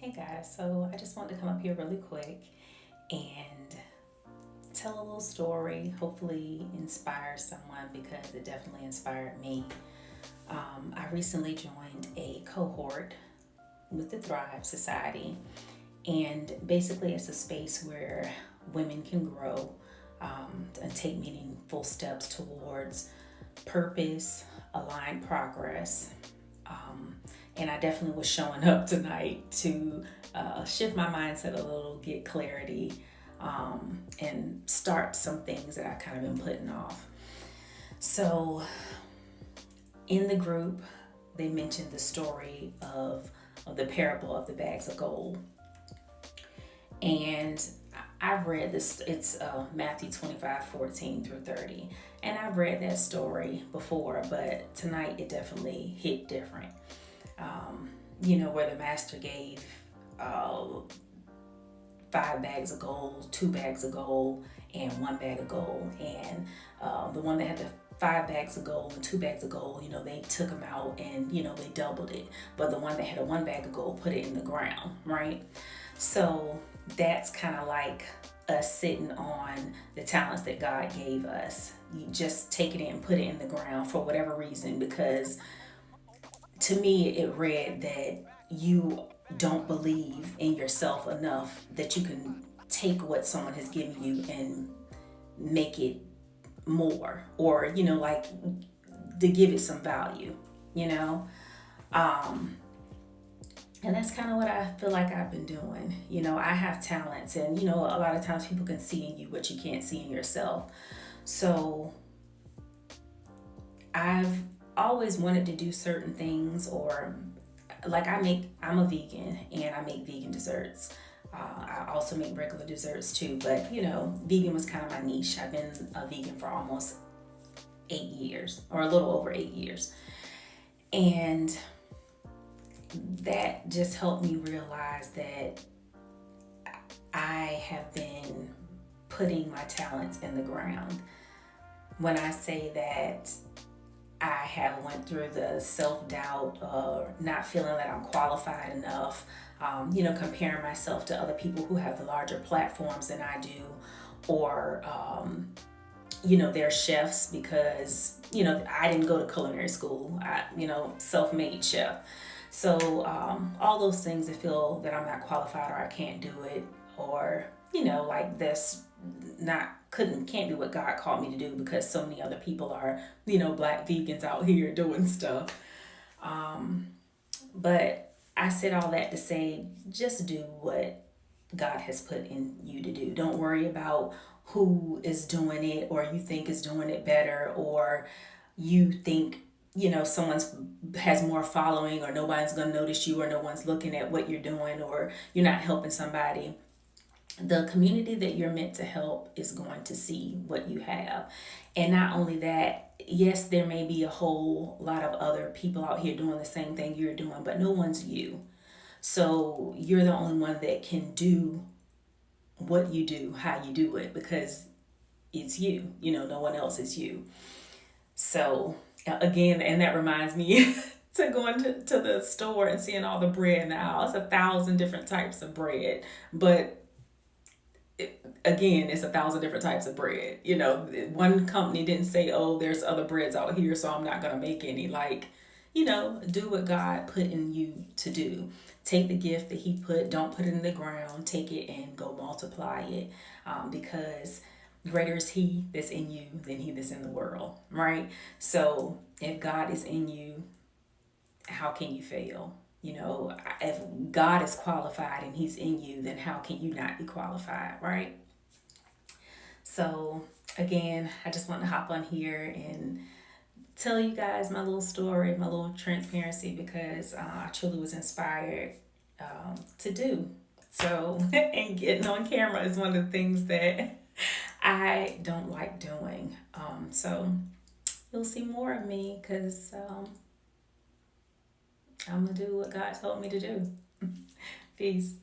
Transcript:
Hey guys, so I just wanted to come up here really quick and tell a little story, hopefully inspire someone because it definitely inspired me. I recently joined a cohort with the Thrive Society, and basically, it's a space where women can grow and take meaningful steps towards purpose, aligned progress, um, and I definitely was showing up tonight to shift my mindset a little, get clarity, and start some things that I kind of been putting off. So, in the group, they mentioned the story of the parable of the bags of gold. And I've read this, it's Matthew 25:14 through 30. And I've read that story before, but tonight it definitely hit different. Where the master gave uh, 5 bags of gold, 2 bags of gold, and 1 bag of gold. And the one that had the 5 bags of gold and 2 bags of gold, they took them out and, they doubled it. But the one that had a 1 bag of gold put it in the ground, right? So that's kind of like us sitting on the talents that God gave us. You just take it and put it in the ground for whatever reason, because to me, it read that you don't believe in yourself enough that you can take what someone has given you and make it more, or like to give it some value, you know. Um, and that's kind of what I feel like I've been doing. I have talents, and a lot of times people can see in you what you can't see in yourself. So I've always wanted to do certain things, or like I'm a vegan and I make vegan desserts. I also make regular desserts too, but vegan was kind of my niche. I've been a vegan for almost 8 years, or a little over 8 years. And that just helped me realize that I have been putting my talents in the ground. When I say that I have went through the self-doubt, not feeling that I'm qualified enough, comparing myself to other people who have the larger platforms than I do, or, they're chefs because, I didn't go to culinary school. Self-made chef. So all those things, I feel that I'm not qualified or I can't do it, or like this, not couldn't can't do what God called me to do because so many other people are black vegans out here doing stuff. Um, but I said all that to say, just do what God has put in you to do. Don't worry about who is doing it, or you think is doing it better, or you think someone's has more following, or nobody's going to notice you, or no one's looking at what you're doing, or you're not helping somebody. The community that you're meant to help is going to see what you have. And not only that, yes, there may be a whole lot of other people out here doing the same thing you're doing, but no one's you. So you're the only one that can do what you do, how you do it, because it's you. No one else is you. So again, and that reminds me to going to the store and seeing all the bread now. It's 1,000 different types of bread, but again, it's 1,000 different types of bread. One company didn't say, "Oh, there's other breads out here, so I'm not gonna make any." Like, do what God put in you to do. Take the gift that He put. Don't put it in the ground. Take it and go multiply it, because greater is He that's in you than he that's in the world, right? So if God is in you, how can you fail? If God is qualified and He's in you, then how can you not be qualified, right? So, again, I just want to hop on here and tell you guys my little story, my little transparency, because I truly was inspired to do. So, and getting on camera is one of the things that I don't like doing. So, you'll see more of me because I'm going to do what God told me to do. Peace.